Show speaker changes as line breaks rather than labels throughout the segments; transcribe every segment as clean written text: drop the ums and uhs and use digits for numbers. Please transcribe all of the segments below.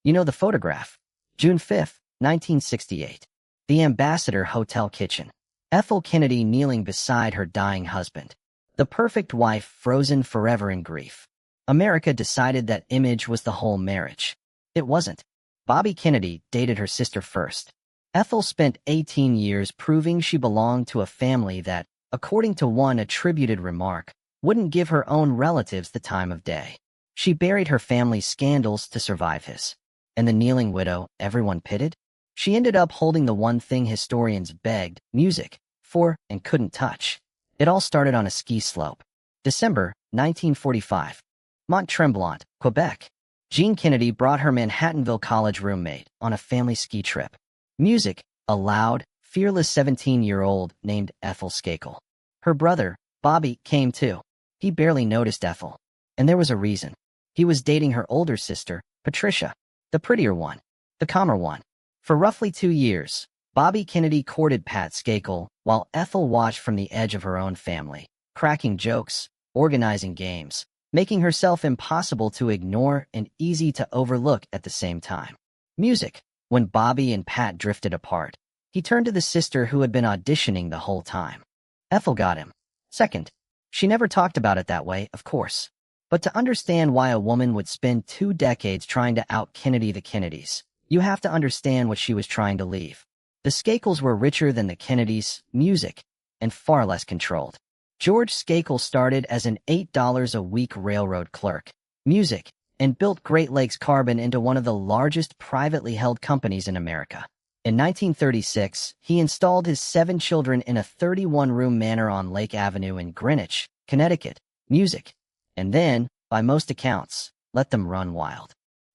You know the photograph. June 5, 1968. The Ambassador Hotel kitchen. Ethel Kennedy kneeling beside her dying husband. The perfect wife frozen forever in grief. America decided that image was the whole marriage. It wasn't. Bobby Kennedy dated her sister first. Ethel spent 18 years proving she belonged to a family that, according to one attributed remark, wouldn't give her own relatives the time of day. She buried her family's scandals to survive his. And the kneeling widow everyone pitied? She ended up holding the one thing historians begged, music, for and couldn't touch. It all started on a ski slope. December 1945. Mont Tremblant, Quebec. Jean Kennedy brought her Manhattanville college roommate on a family ski trip. Music, a loud, fearless 17-year-old named Ethel Skakel. Her brother, Bobby, came too. He barely noticed Ethel. And there was a reason. He was dating her older sister, Patricia, the prettier one, the calmer one. For roughly 2 years, Bobby Kennedy courted Pat Skakel while Ethel watched from the edge of her own family, cracking jokes, organizing games, making herself impossible to ignore and easy to overlook at the same time. Music. When Bobby and Pat drifted apart, he turned to the sister who had been auditioning the whole time. Ethel got him. Second, she never talked about it that way, of course. But to understand why a woman would spend 2 decades trying to out-Kennedy the Kennedys, you have to understand what she was trying to leave. The Skakels were richer than the Kennedys, music, and far less controlled. George Skakel started as an $8 a week railroad clerk, music, and built Great Lakes Carbon into one of the largest privately held companies in America. In 1936, he installed his 7 children in a 31-room manor on Lake Avenue in Greenwich, Connecticut, music, and then, by most accounts, let them run wild.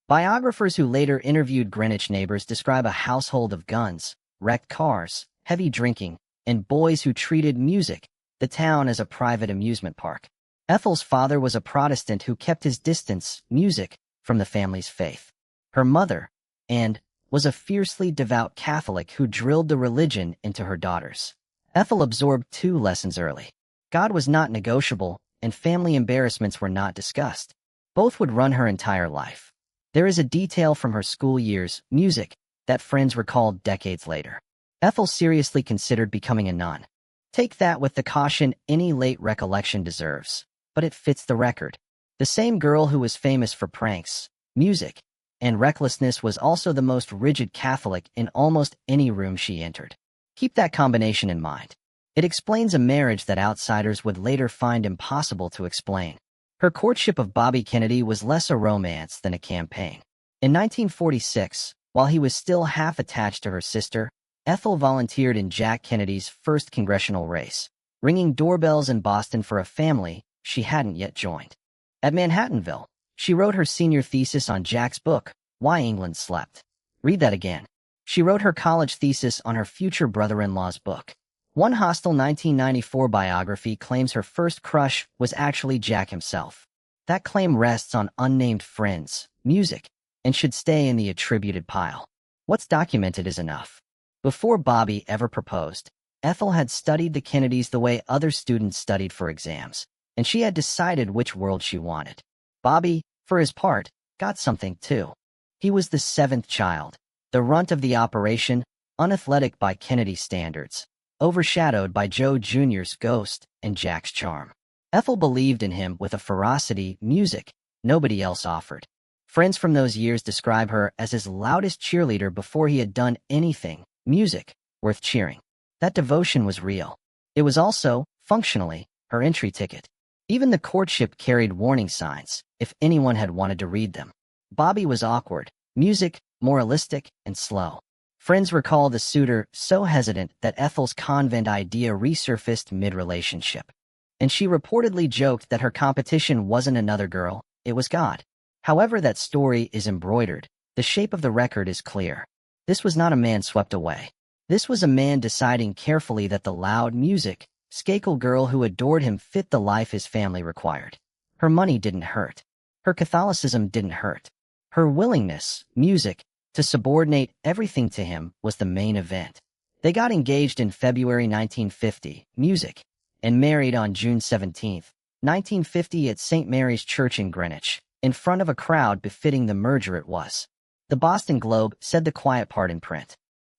Biographers who later interviewed Greenwich neighbors describe a household of guns, wrecked cars, heavy drinking, and boys who treated music, the town, as a private amusement park. Ethel's father was a Protestant who kept his distance, music, from the family's faith. Her mother, Anne, was a fiercely devout Catholic who drilled the religion into her daughters. Ethel absorbed 2 lessons early. God was not negotiable, and family embarrassments were not discussed. Both would run her entire life. There is a detail from her school years, music, that friends recalled decades later. Ethel seriously considered becoming a nun. Take that with the caution any late recollection deserves, but it fits the record. The same girl who was famous for pranks, music, and recklessness was also the most rigid Catholic in almost any room she entered. Keep that combination in mind. It explains a marriage that outsiders would later find impossible to explain. Her courtship of Bobby Kennedy was less a romance than a campaign. In 1946, while he was still half attached to her sister, Ethel volunteered in Jack Kennedy's first congressional race, ringing doorbells in Boston for a family she hadn't yet joined. At Manhattanville, she wrote her senior thesis on Jack's book, Why England Slept. Read that again. She wrote her college thesis on her future brother-in-law's book. One hostile 1994 biography claims her first crush was actually Jack himself. That claim rests on unnamed friends, music, and should stay in the attributed pile. What's documented is enough. Before Bobby ever proposed, Ethel had studied the Kennedys the way other students studied for exams, and she had decided which world she wanted. Bobby, for his part, got something too. He was the 7th child, the runt of the operation, unathletic by Kennedy standards, overshadowed by Joe Jr.'s ghost and Jack's charm. Ethel believed in him with a ferocity, music, nobody else offered. Friends from those years describe her as his loudest cheerleader before he had done anything, music, worth cheering. That devotion was real. It was also, functionally, her entry ticket. Even the courtship carried warning signs, if anyone had wanted to read them. Bobby was awkward, music, moralistic, and slow. Friends recall the suitor so hesitant that Ethel's convent idea resurfaced mid-relationship. And she reportedly joked that her competition wasn't another girl, it was God. However that story is embroidered, the shape of the record is clear. This was not a man swept away. This was a man deciding carefully that the loud music, Skakel girl who adored him fit the life his family required. Her money didn't hurt. Her Catholicism didn't hurt. Her willingness, music, to subordinate everything to him was the main event. They got engaged in February 1950, music, and married on June 17, 1950 at St. Mary's Church in Greenwich, in front of a crowd befitting the merger it was. The Boston Globe said the quiet part in print.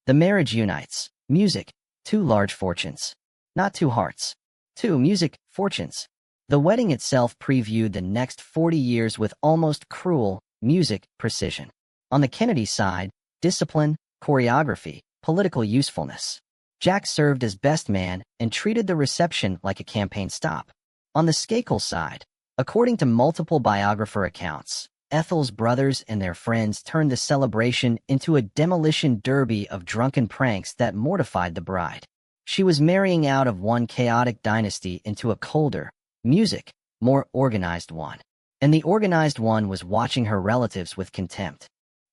The marriage unites. Music, two large fortunes. Not two hearts. Two music fortunes. The wedding itself previewed the next 40 years with almost cruel music precision. On the Kennedy side, discipline, choreography, political usefulness. Jack served as best man and treated the reception like a campaign stop. On the Skakel side, according to multiple biographer accounts, Ethel's brothers and their friends turned the celebration into a demolition derby of drunken pranks that mortified the bride. She was marrying out of one chaotic dynasty into a colder, music, more organized one. And the organized one was watching her relatives with contempt.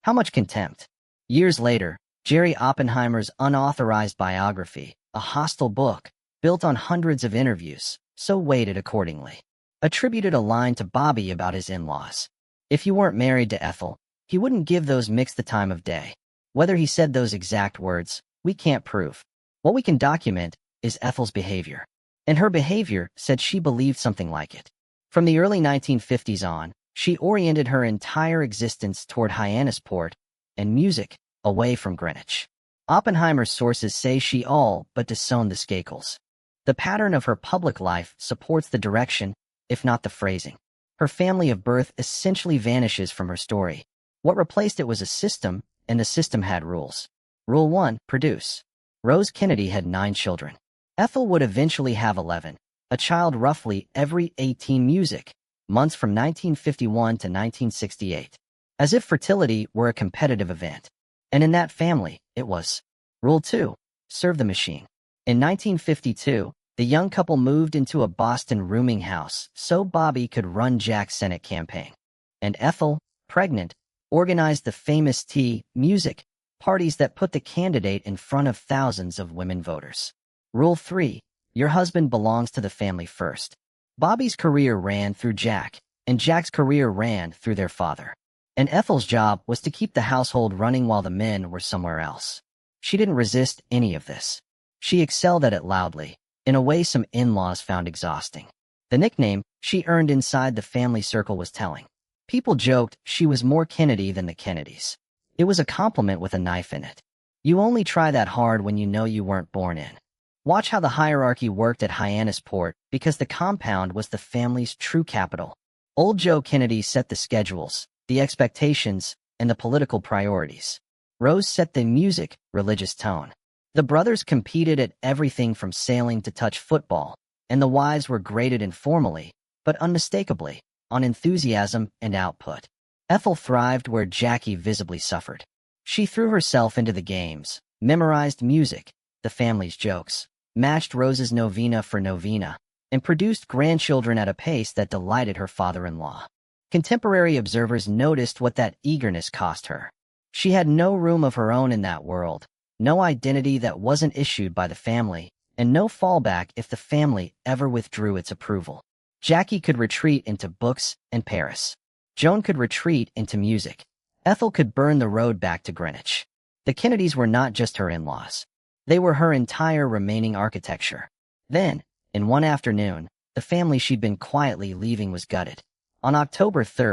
How much contempt? Years later, Jerry Oppenheimer's unauthorized biography, a hostile book, built on hundreds of interviews, so weighted accordingly, attributed a line to Bobby about his in-laws. If you weren't married to Ethel, he wouldn't give those mixed the time of day. Whether he said those exact words, we can't prove. What we can document is Ethel's behavior. And her behavior said she believed something like it. From the early 1950s on, she oriented her entire existence toward Hyannisport and music, away from Greenwich. Oppenheimer's sources say she all but disowned the Skakels. The pattern of her public life supports the direction, if not the phrasing. Her family of birth essentially vanishes from her story. What replaced it was a system, and the system had rules. Rule 1, produce. Rose Kennedy had 9 children. Ethel would eventually have 11, a child roughly every 18 music months from 1951 to 1968. As if fertility were a competitive event. And in that family, it was. Rule 2, serve the machine. In 1952, the young couple moved into a Boston rooming house so Bobby could run Jack's Senate campaign. And Ethel, pregnant, organized the famous tea, music, parties that put the candidate in front of thousands of women voters. Rule 3, your husband belongs to the family first. Bobby's career ran through Jack, and Jack's career ran through their father. And Ethel's job was to keep the household running while the men were somewhere else. She didn't resist any of this. She excelled at it loudly, in a way some in-laws found exhausting. The nickname she earned inside the family circle was telling. People joked she was more Kennedy than the Kennedys. It was a compliment with a knife in it. You only try that hard when you know you weren't born in. Watch how the hierarchy worked at Hyannisport because the compound was the family's true capital. Old Joe Kennedy set the schedules, the expectations, and the political priorities. Rose set the music, religious tone. The brothers competed at everything from sailing to touch football, and the wives were graded informally, but unmistakably, on enthusiasm and output. Ethel thrived where Jackie visibly suffered. She threw herself into the games, memorized music, the family's jokes, matched Rose's novena for novena, and produced grandchildren at a pace that delighted her father-in-law. Contemporary observers noticed what that eagerness cost her. She had no room of her own in that world, no identity that wasn't issued by the family, and no fallback if the family ever withdrew its approval. Jackie could retreat into books and Paris. Joan could retreat into music. Ethel could burn the road back to Greenwich. The Kennedys were not just her in-laws. They were her entire remaining architecture. Then, in one afternoon, the family she'd been quietly leaving was gutted. On October 3,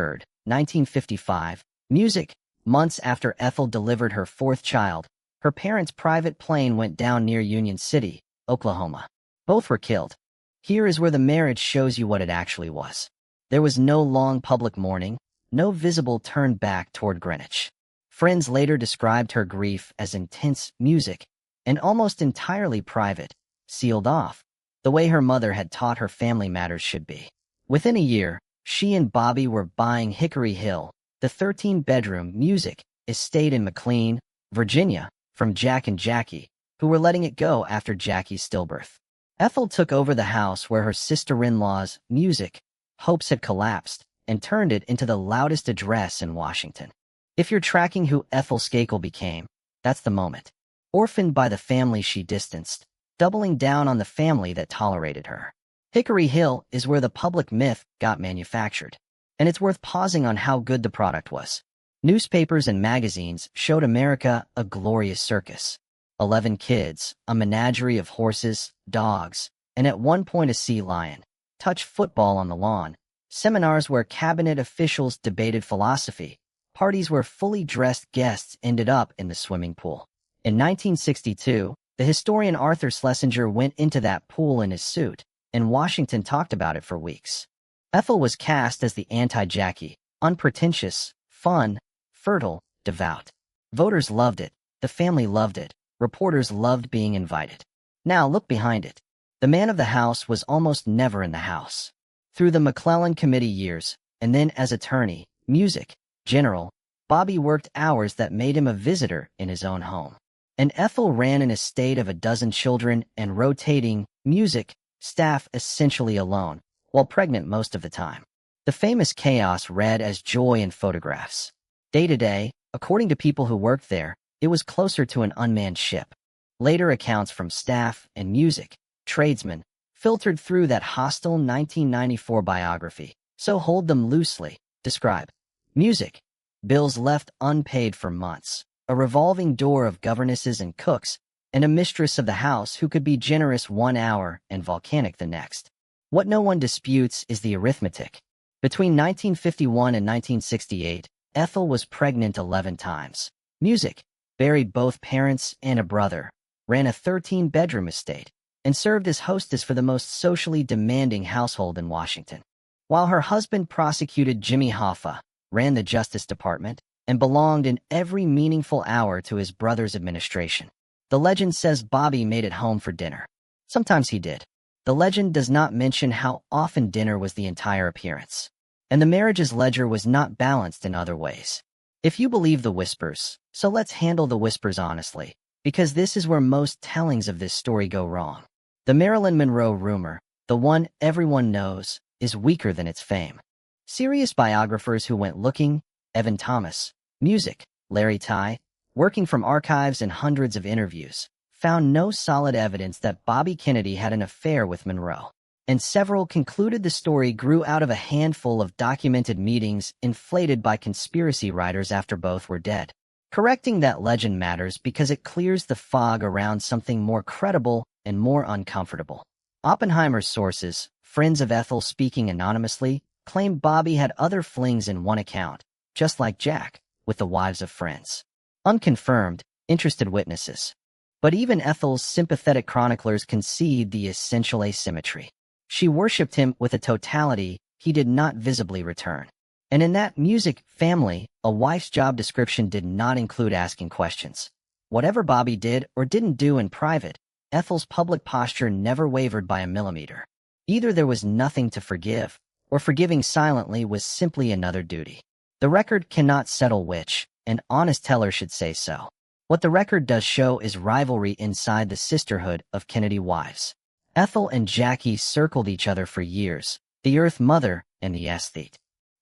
1955, music, months after Ethel delivered her 4th child, her parents' private plane went down near Union City, Oklahoma. Both were killed. Here is where the marriage shows you what it actually was. There was no long public mourning, no visible turn back toward Greenwich. Friends later described her grief as intense music and almost entirely private, sealed off, the way her mother had taught her family matters should be. Within a year, she and Bobby were buying Hickory Hill, the 13-bedroom music estate in McLean, Virginia, from Jack and Jackie, who were letting it go after Jackie's stillbirth. Ethel took over the house where her sister-in-law's music hopes had collapsed and turned it into the loudest address in Washington. If you're tracking who Ethel Skakel became, that's the moment. Orphaned by the family she distanced, doubling down on the family that tolerated her. Hickory Hill is where the public myth got manufactured, and it's worth pausing on how good the product was. Newspapers and magazines showed America a glorious circus. 11 kids, a menagerie of horses, dogs, and at one point a sea lion, touch football on the lawn, seminars where cabinet officials debated philosophy, parties where fully dressed guests ended up in the swimming pool. In 1962, the historian Arthur Schlesinger went into that pool in his suit, and Washington talked about it for weeks. Ethel was cast as the anti-Jackie, unpretentious, fun, fertile, devout. Voters loved it, the family loved it, reporters loved being invited. Now look behind it. The man of the house was almost never in the house. Through the McClellan Committee years, and then as attorney, music, general, Bobby worked hours that made him a visitor in his own home. And Ethel ran an estate of a dozen children and rotating music staff essentially alone, while pregnant most of the time. The famous chaos read as joy in photographs. Day to day, according to people who worked there, it was closer to an unmanned ship. Later accounts from staff and music, tradesmen, filtered through that hostile 1994 biography, so hold them loosely, describe. Music. Bills left unpaid for months. A revolving door of governesses and cooks, and a mistress of the house who could be generous 1 hour and volcanic the next. What no one disputes is the arithmetic. Between 1951 and 1968, Ethel was pregnant 11 times. Music. Buried both parents and a brother. Ran a 13-bedroom estate, and served as hostess for the most socially demanding household in Washington. While her husband prosecuted Jimmy Hoffa, ran the Justice Department, and belonged in every meaningful hour to his brother's administration. The legend says Bobby made it home for dinner. Sometimes he did. The legend does not mention how often dinner was the entire appearance. And the marriage's ledger was not balanced in other ways. If you believe the whispers, so let's handle the whispers honestly, because this is where most tellings of this story go wrong. The Marilyn Monroe rumor, the one everyone knows, is weaker than its fame. Serious biographers who went looking, Evan Thomas, music, Larry Tye, working from archives and hundreds of interviews, found no solid evidence that Bobby Kennedy had an affair with Monroe, and several concluded the story grew out of a handful of documented meetings inflated by conspiracy writers after both were dead. Correcting that legend matters because it clears the fog around something more credible and more uncomfortable. Oppenheimer's sources, friends of Ethel speaking anonymously, claim Bobby had other flings in one account, just like Jack, with the wives of friends. Unconfirmed, interested witnesses. But even Ethel's sympathetic chroniclers concede the essential asymmetry. She worshipped him with a totality he did not visibly return. And in that music family, a wife's job description did not include asking questions. Whatever Bobby did or didn't do in private, Ethel's public posture never wavered by a millimeter. Either there was nothing to forgive, or forgiving silently was simply another duty. The record cannot settle which, an honest teller should say so. What the record does show is rivalry inside the sisterhood of Kennedy wives. Ethel and Jackie circled each other for years, the Earth Mother and the aesthete.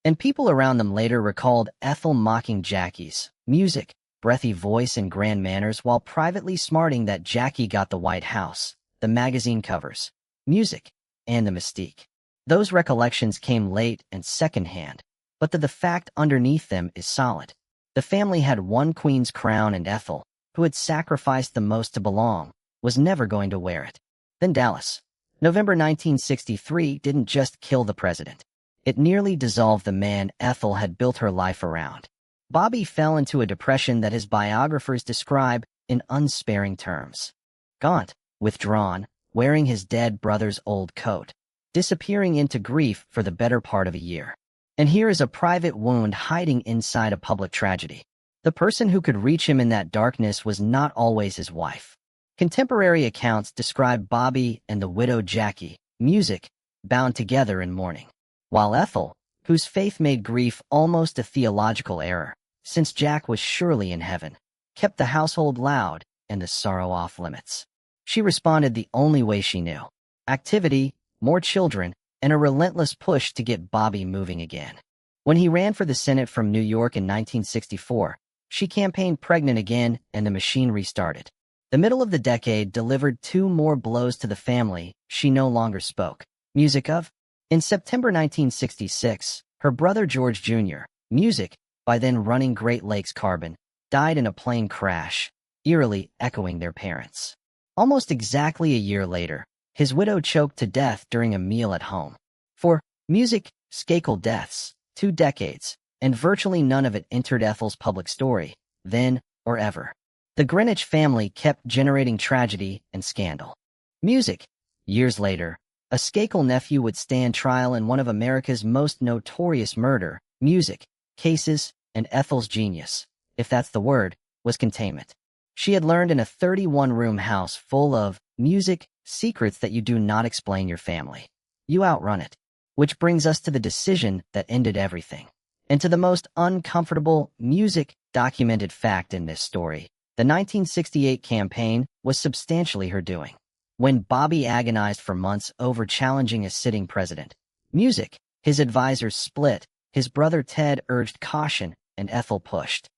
And people around them later recalled Ethel mocking Jackie's music, breathy voice and grand manners while privately smarting that Jackie got the White House, the magazine covers, music, and the mystique. Those recollections came late and secondhand, but the fact underneath them is solid. The family had one queen's crown, and Ethel, who had sacrificed the most to belong, was never going to wear it. Then Dallas. November 1963 didn't just kill the president. It nearly dissolved the man Ethel had built her life around. Bobby fell into a depression that his biographers describe in unsparing terms. Gaunt, withdrawn, wearing his dead brother's old coat, disappearing into grief for the better part of a year. And here is a private wound hiding inside a public tragedy. The person who could reach him in that darkness was not always his wife. Contemporary accounts describe Bobby and the widow Jackie, music, bound together in mourning. While Ethel, whose faith made grief almost a theological error, since Jack was surely in heaven, kept the household loud and the sorrow off limits. She responded the only way she knew: activity, more children, and a relentless push to get Bobby moving again. When he ran for the Senate from New York in 1964, she campaigned pregnant again, and the machine restarted. The middle of the decade delivered 2 more blows to the family she no longer spoke music of. In September 1966, her brother George Jr., music, by then running Great Lakes Carbon, died in a plane crash, eerily echoing their parents. Almost exactly a year later, his widow choked to death during a meal at home. For music, Skakel deaths, 2 decades, and virtually none of it entered Ethel's public story, then or ever. The Greenwich family kept generating tragedy and scandal. Music. Years later, a Skakel nephew would stand trial in one of America's most notorious murder, music, cases, and Ethel's genius, if that's the word, was containment. She had learned in a 31-room house full of music secrets that you do not explain your family. You outrun it. Which brings us to the decision that ended everything. And to the most uncomfortable music documented fact in this story. The 1968 campaign was substantially her doing. When Bobby agonized for months over challenging a sitting president, music, his advisors split, his brother Ted urged caution, and Ethel pushed.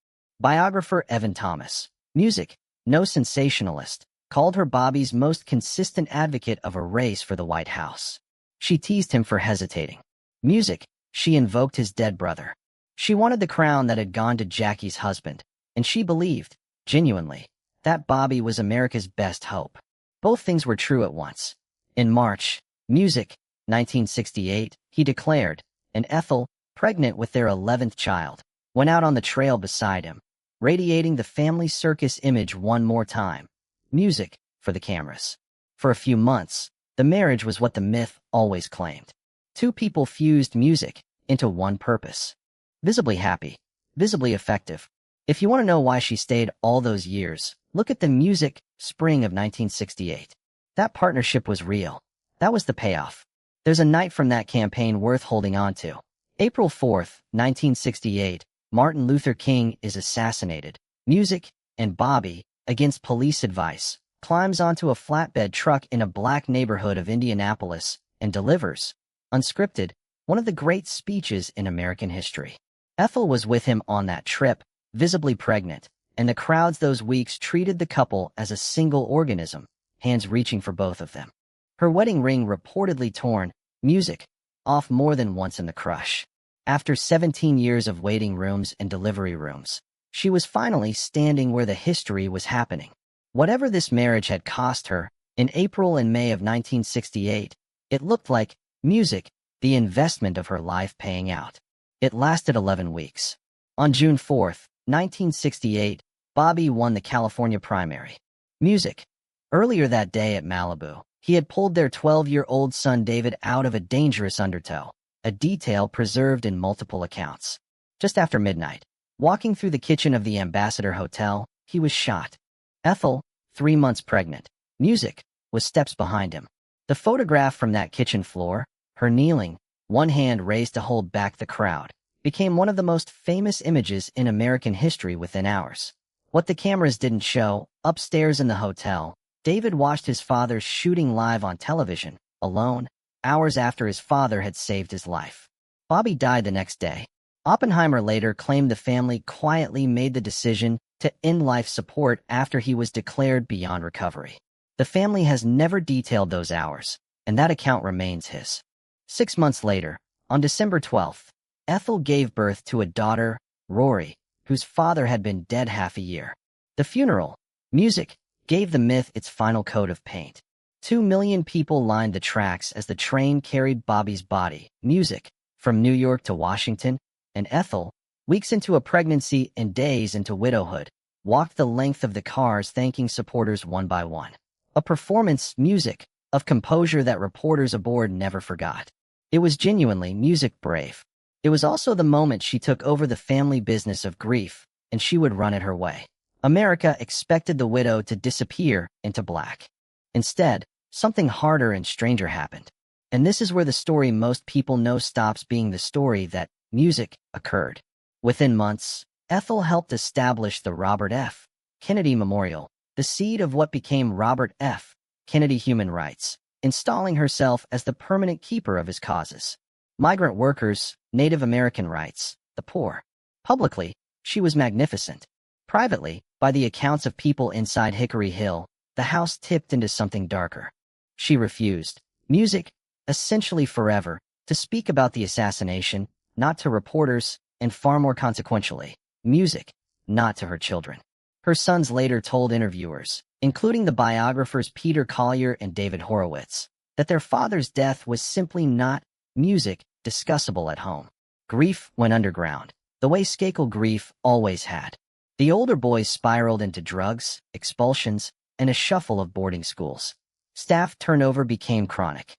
Biographer Evan Thomas, music, no sensationalist, called her Bobby's most consistent advocate of a race for the White House. She teased him for hesitating. Music, she invoked his dead brother. She wanted the crown that had gone to Jackie's husband, and she believed, genuinely, that Bobby was America's best hope. Both things were true at once. In March, music, 1968, he declared, and Ethel, pregnant with their 11th child, went out on the trail beside him, radiating the family circus image one more time. Music, for the cameras. For a few months, the marriage was what the myth always claimed. Two people fused music into one purpose. Visibly happy, visibly effective. If you want to know why she stayed all those years, look at the music spring of 1968. That partnership was real. That was the payoff. There's a night from that campaign worth holding on to. April 4th, 1968, Martin Luther King is assassinated. Music, and Bobby, against police advice, climbs onto a flatbed truck in a black neighborhood of Indianapolis and delivers, unscripted, one of the great speeches in American history. Ethel was with him on that trip, visibly pregnant, and the crowds those weeks treated the couple as a single organism, hands reaching for both of them. Her wedding ring reportedly torn, music, off more than once in the crush. After 17 years of waiting rooms and delivery rooms, she was finally standing where the history was happening. Whatever this marriage had cost her, in April and May of 1968, it looked like music, the investment of her life paying out. It lasted 11 weeks. On June 4th, 1968, Bobby won the California primary. Music. Earlier that day at Malibu, he had pulled their 12-year-old son David out of a dangerous undertow, a detail preserved in multiple accounts. Just after midnight, walking through the kitchen of the Ambassador Hotel, he was shot. Ethel, 3 months pregnant, music, was steps behind him. The photograph from that kitchen floor, her kneeling, one hand raised to hold back the crowd, became one of the most famous images in American history within hours. What the cameras didn't show, upstairs in the hotel, David watched his father shooting live on television, alone, hours after his father had saved his life. Bobby died the next day. Oppenheimer later claimed the family quietly made the decision to end life support after he was declared beyond recovery. The family has never detailed those hours, and that account remains his. 6 months later, on December 12th, Ethel gave birth to a daughter, Rory, whose father had been dead half a year. The funeral, music, gave the myth its final coat of paint. 2 million people lined the tracks as the train carried Bobby's body, music, from New York to Washington, and Ethel, weeks into a pregnancy and days into widowhood, walked the length of the cars thanking supporters one by one. A performance, music, of composure that reporters aboard never forgot. It was genuinely music brave. It was also the moment she took over the family business of grief, and she would run it her way. America expected the widow to disappear into black. Instead, something harder and stranger happened. And this is where the story most people know stops being the story that music occurred. Within months, Ethel helped establish the Robert F. Kennedy Memorial, the seed of what became Robert F. Kennedy Human Rights, installing herself as the permanent keeper of his causes. Migrant workers, Native American rights, the poor. Publicly, she was magnificent. Privately, by the accounts of people inside Hickory Hill, the house tipped into something darker. She refused, music, essentially forever, to speak about the assassination, not to reporters, and far more consequentially, music, not to her children. Her sons later told interviewers, including the biographers Peter Collier and David Horowitz, that their father's death was simply not music discussable at home. Grief went underground. the way Skakel grief always had. The older boys spiraled into drugs, expulsions, and a shuffle of boarding schools. Staff turnover became chronic.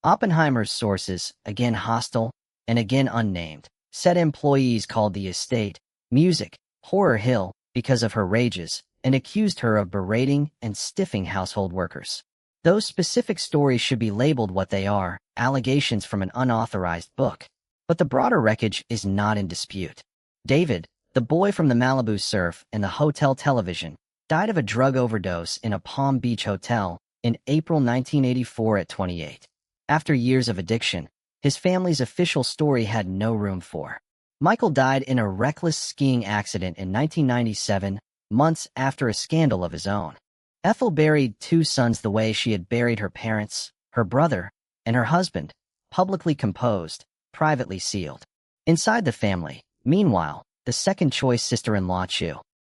Oppenheimer's sources, again hostile and again unnamed, said employees called the estate Music Horror Hill because of her rages and accused her of berating and stiffing household workers. Those specific stories should be labeled what they are, allegations from an unauthorized book. But the broader wreckage is not in dispute. David, the boy from the Malibu surf and the hotel television, died of a drug overdose in a Palm Beach hotel in April 1984 at 28. After years of addiction, his family's official story had no room for. Michael died in a reckless skiing accident in 1997, months after a scandal of his own. Ethel buried 2 sons the way she had buried her parents, her brother, and her husband, publicly composed, privately sealed. Inside the family, meanwhile, the second-choice sister-in-law Chu